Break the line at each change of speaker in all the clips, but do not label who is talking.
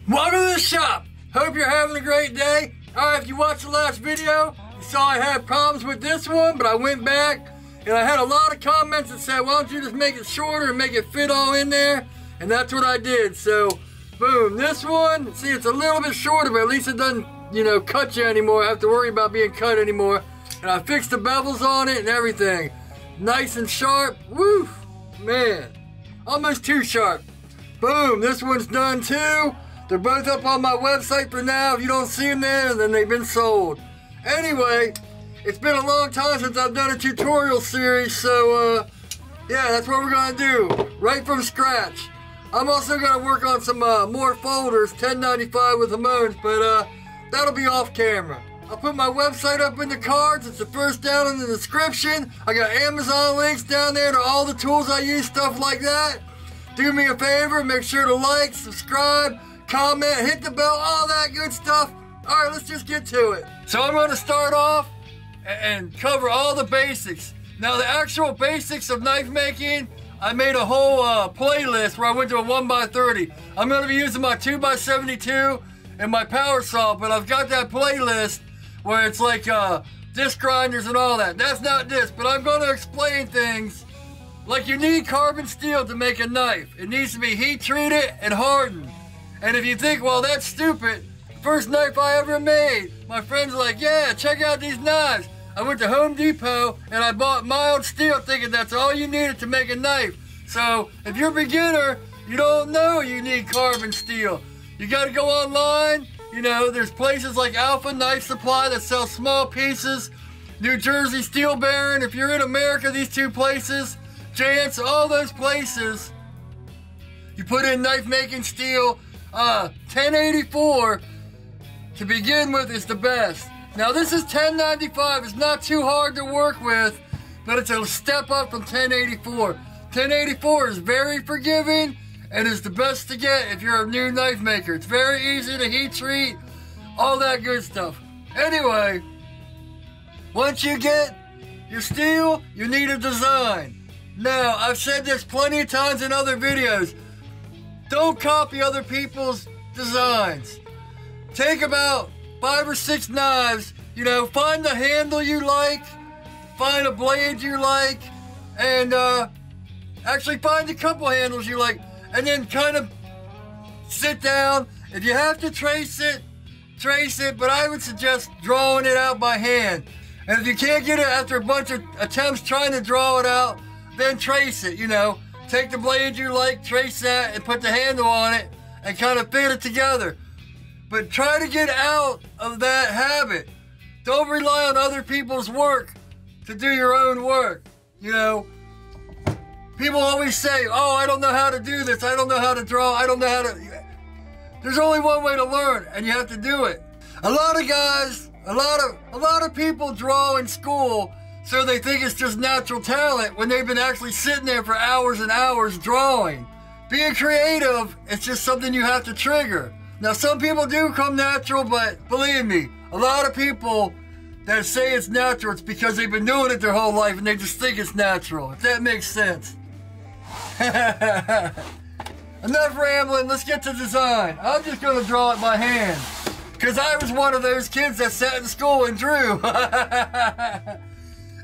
Welcome to the shop. Hope you're having a great day. Alright, if you watched the last video, you saw I had problems with this one, but I went back and I had a lot of comments that said, why don't you just make it shorter and make it fit all in there? And that's what I did. So, boom, this one, see, it's a little bit shorter, but at least it doesn't, cut you anymore. I have to worry about being cut anymore. And I fixed the bevels on it and everything. Nice and sharp. Woo, man, almost too sharp. Boom, this one's done too. They're both up on my website for now. If you don't see them there, then they've been sold. Anyway, it's been a long time since I've done a tutorial series, so yeah, that's what we're gonna do, right from scratch. I'm also gonna work on some more folders, 1095 with Hamones, but that'll be off camera. I'll put my website up in the cards. It's the first down in the description. I got Amazon links down there to all the tools I use, stuff like that. Do me a favor, make sure to like, subscribe, comment, hit the bell, all that good stuff. All right, let's just get to it. So I'm going to start off and cover all the basics. Now the actual basics of knife making, I made a whole playlist where I went to a 1x30. I'm going to be using my 2x72 and my power saw, but I've got that playlist where it's like disc grinders and all that. That's not this, but I'm going to explain things like you need carbon steel to make a knife. It needs to be heat treated and hardened. And if you think, well, that's stupid, first knife I ever made, my friends are like, yeah, check out these knives. I went to Home Depot and I bought mild steel thinking that's all you needed to make a knife. So if you're a beginner, you don't know you need carbon steel. You gotta go online. There's places like Alpha Knife Supply that sell small pieces. New Jersey Steel Baron, if you're in America, these two places, Jantz, all those places, you put in knife making steel. 1084 to begin with is the best. Now this is 1095. It's not too hard to work with, but it's a step up from 1084. 1084 is very forgiving and is the best to get if you're a new knife maker. It's very easy to heat treat, all that good stuff. Anyway, once you get your steel, you need a design. Now, I've said this plenty of times in other videos. Don't copy other people's designs. Take about 5 or 6 knives, find the handle you like, find a blade you like, and actually find a couple handles you like, and then kind of sit down. If you have to trace it, but I would suggest drawing it out by hand. And if you can't get it after a bunch of attempts trying to draw it out, then trace it, Take the blade you like, trace that, and put the handle on it, and kind of fit it together. But try to get out of that habit. Don't rely on other people's work to do your own work. People always say, oh, I don't know how to do this, I don't know how to draw, I don't know how to... There's only one way to learn, and you have to do it. A lot of guys, a lot of people draw in school, so they think it's just natural talent when they've been actually sitting there for hours and hours drawing. Being creative, it's just something you have to trigger. Now, some people do come natural, but believe me, a lot of people that say it's natural, it's because they've been doing it their whole life and they just think it's natural, if that makes sense. Enough rambling, let's get to design. I'm just gonna draw it by hand, because I was one of those kids that sat in school and drew.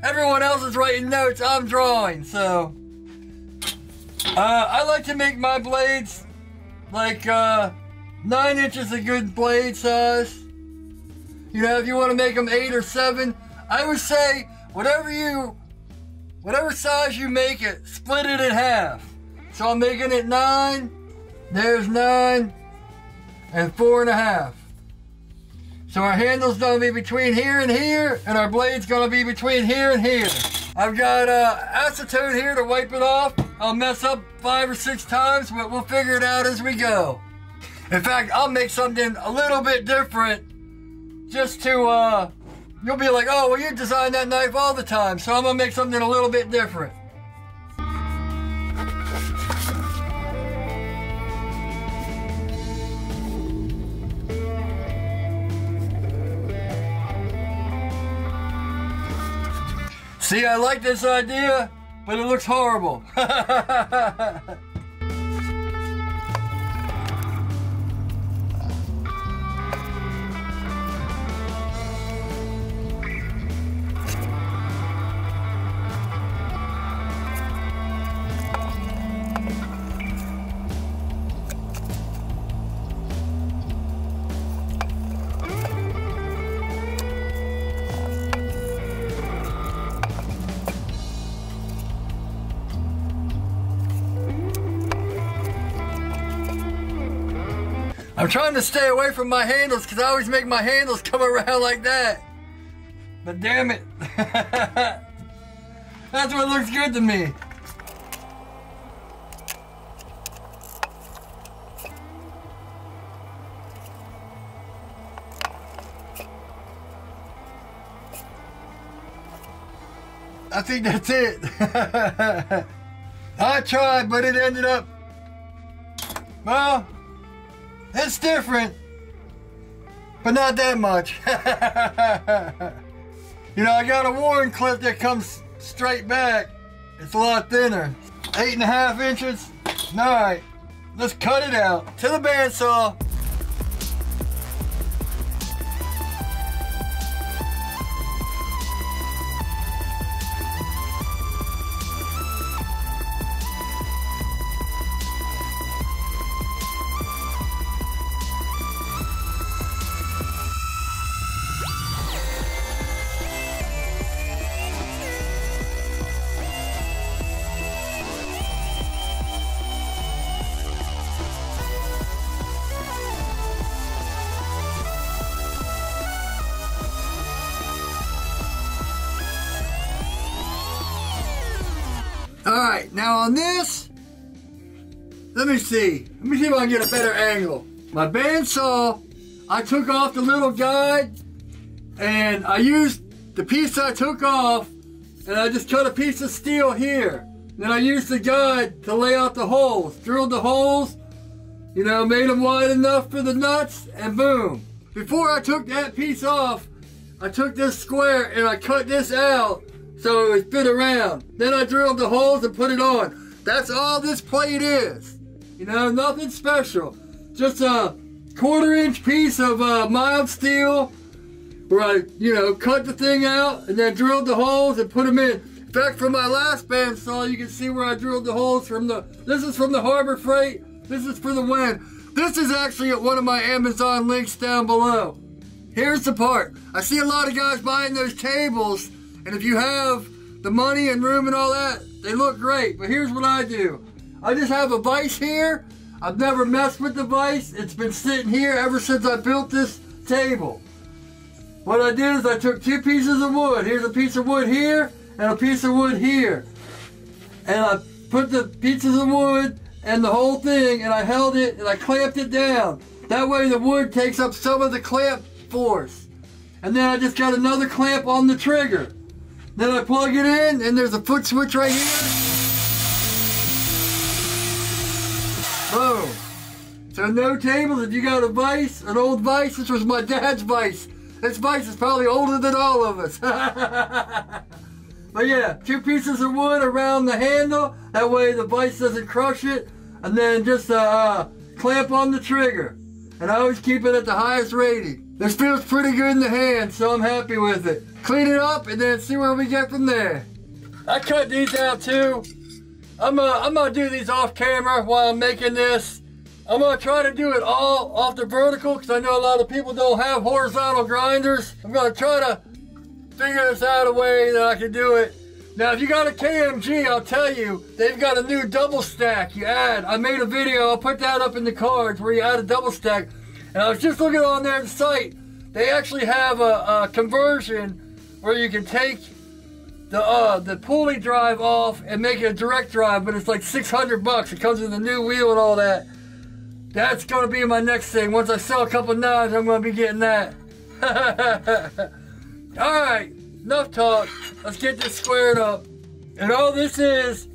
Everyone else is writing notes, I'm drawing, so. I like to make my blades like 9 inches a good blade size. If you want to make them 8 or 7, I would say whatever size you make it, split it in half. So I'm making it 9, there's 9, and 4.5. So our handle's gonna be between here and here, and our blade's gonna be between here and here. I've got acetone here to wipe it off. I'll mess up 5 or 6 times, but we'll figure it out as we go. In fact, I'll make something a little bit different just to, you'll be like, oh, well, you design that knife all the time, so I'm gonna make something a little bit different. See, I like this idea, but it looks horrible. I'm trying to stay away from my handles because I always make my handles come around like that. But damn it. That's what looks good to me. I think that's it. I tried, but it ended up, well, it's different, but not that much. You know, I got a Warren clip that comes straight back. It's a lot thinner. 8.5 inches. All right, let's cut it out to the bandsaw. Alright, now on this, let me see if I can get a better angle. My bandsaw, I took off the little guide, and I used the piece I took off, and I just cut a piece of steel here. Then I used the guide to lay out the holes, drilled the holes, you know, made them wide enough for the nuts, and boom. Before I took that piece off, I took this square and I cut this out so it would fit around. Then I drilled the holes and put it on. That's all this plate is. You know, nothing special. Just a 1/4 inch piece of mild steel where I, you know, cut the thing out and then drilled the holes and put them in. In fact, from my last bandsaw, you can see where I drilled the holes from the, this is from the Harbor Freight, this is for the Wind. This is actually at one of my Amazon links down below. Here's the part. I see a lot of guys buying those tables, and if you have the money and room and all that, they look great. But here's what I do. I just have a vise here. I've never messed with the vise. It's been sitting here ever since I built this table. What I did is I took 2 pieces of wood. Here's a piece of wood here and a piece of wood here. And I put the pieces of wood and the whole thing, and I held it and I clamped it down. That way the wood takes up some of the clamp force. And then I just got another clamp on the trigger. Then I plug it in, and there's a foot switch right here. Boom. So no tables. If you got a vise, an old vise, this was my dad's vise. This vise is probably older than all of us. But yeah, 2 pieces of wood around the handle. That way the vise doesn't crush it. And then just a clamp on the trigger. And I always keep it at the highest rating. This feels pretty good in the hand, so I'm happy with it. Clean it up and then see where we get from there. I cut these out too. I'm gonna do these off camera while I'm making this. I'm gonna try to do it all off the vertical because I know a lot of people don't have horizontal grinders. I'm gonna try to figure this out a way that I can do it. Now, if you got a KMG, I'll tell you, they've got a new double stack you add. I made a video, I'll put that up in the cards where you add a double stack. And I was just looking on their site. They actually have a conversion where you can take the pulley drive off and make it a direct drive, but it's like 600 bucks. It comes with a new wheel and all that. That's gonna be my next thing. Once I sell a couple knives, I'm gonna be getting that. All right, enough talk. Let's get this squared up. And all this is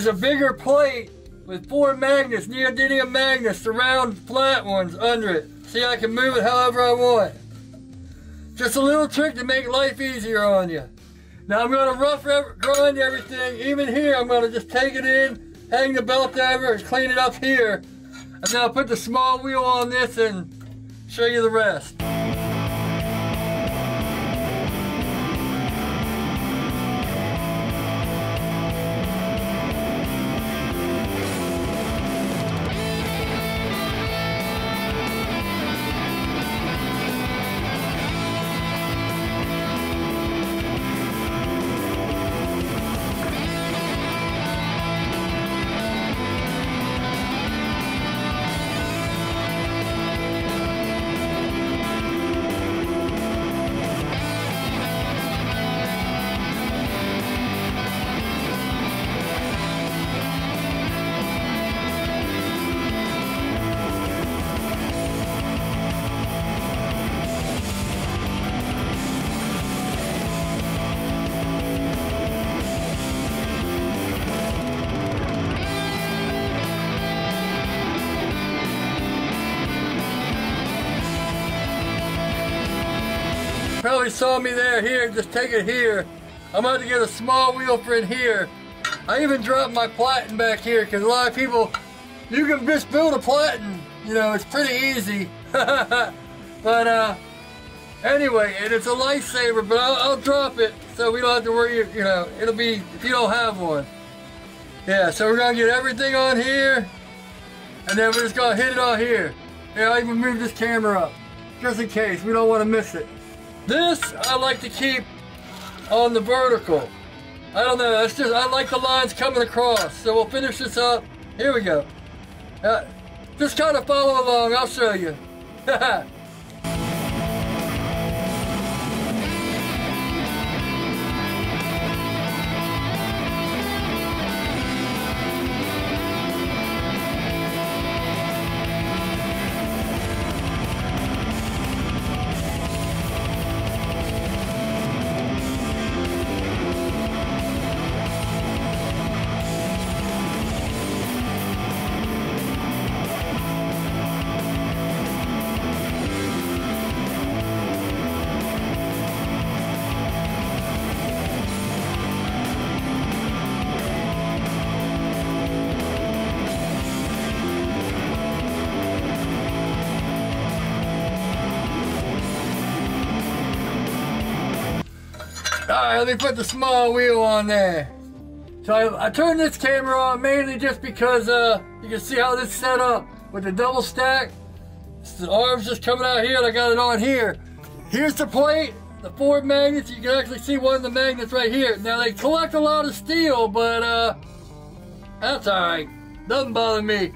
a bigger plate with 4 magnets, neodymium magnets, the round flat ones under it. See, I can move it however I want. Just a little trick to make life easier on you. Now I'm going to rough grind everything. Even here, I'm going to just take it in, hang the belt over, and clean it up here. And then I'll put the small wheel on this and show you the rest. probably saw me there. Here, just take it here. I'm about to get a small wheel for in here. I even dropped my platen back here because a lot of people, you can just build a platen. You know, it's pretty easy. But anyway, and it's a lifesaver, but I'll drop it so we don't have to worry, you know, it'll be, if you don't have one. Yeah, so we're gonna get everything on here, and then we're just gonna hit it on here. Yeah, I'll even move this camera up, just in case, we don't wanna miss it. This, I like to keep on the vertical. I don't know, that's just, I like the lines coming across. So we'll finish this up. Here we go. Just kind of follow along, I'll show you. Alright, let me put the small wheel on there. So I turned this camera on mainly just because you can see how this is set up with the double stack. The arm's just coming out here and I got it on here. Here's the plate, the 4 magnets. You can actually see one of the magnets right here. Now they collect a lot of steel, but that's alright. Doesn't bother me.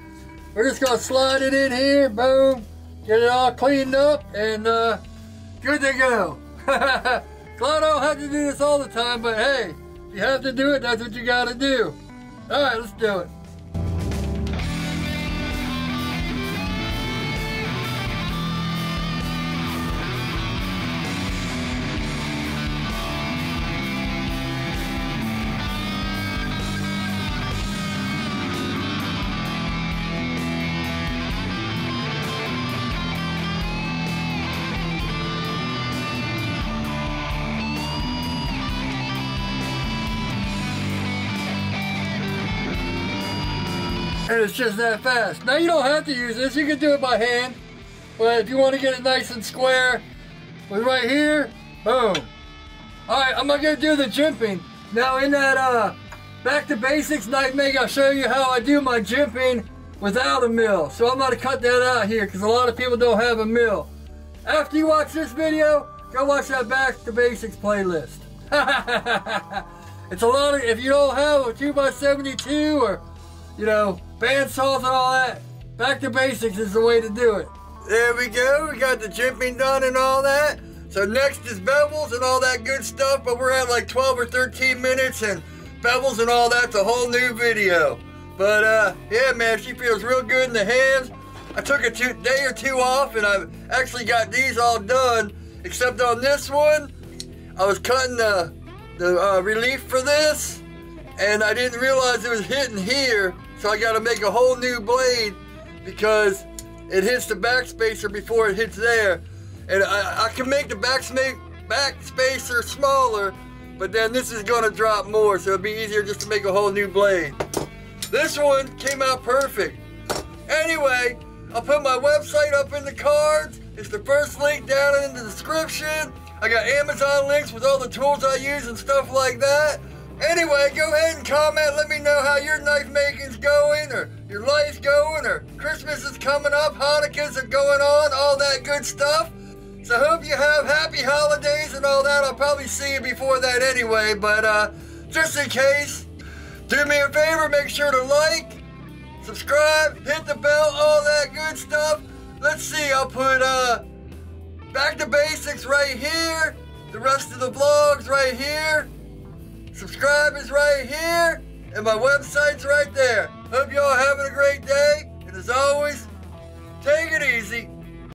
We're just gonna slide it in here, boom, get it all cleaned up, and good to go. Glad I don't have to do this all the time, but hey, if you have to do it, that's what you gotta do. Alright, let's do it. And it's just that fast. Now you don't have to use this, you can do it by hand. But if you want to get it nice and square, with right here, boom. Alright, I'm gonna do the jimping. Now in that back to basics knife making, I'll show you how I do my jimping without a mill. So I'm gonna cut that out here because a lot of people don't have a mill. After you watch this video, go watch that back to basics playlist. It's a lot of, if you don't have a 2x72 or, you know, band saws and all that, back to basics is the way to do it. There we go, we got the jimping done and all that. So next is bevels and all that good stuff, but we're at like 12 or 13 minutes and bevels and all that's a whole new video. But yeah man, she feels real good in the hands. I took a day or two off and I've actually got these all done, except on this one, I was cutting the relief for this and I didn't realize it was hitting here. So I gotta make a whole new blade because it hits the backspacer before it hits there. And I can make the backspacer smaller, but then this is gonna drop more, so it'll be easier just to make a whole new blade. This one came out perfect. Anyway, I'll put my website up in the cards. It's the first link down in the description. I got Amazon links with all the tools I use and stuff like that. Anyway, go ahead and comment. Let me know how your knife making's going, or your life's going, or Christmas is coming up, Hanukkah's are going on, all that good stuff. So I hope you have happy holidays and all that. I'll probably see you before that anyway, but just in case, do me a favor, make sure to like, subscribe, hit the bell, all that good stuff. Let's see, I'll put back to basics right here, the rest of the vlogs right here. Subscribe is right here, and my website's right there. Hope y'all having a great day, and as always, take it easy.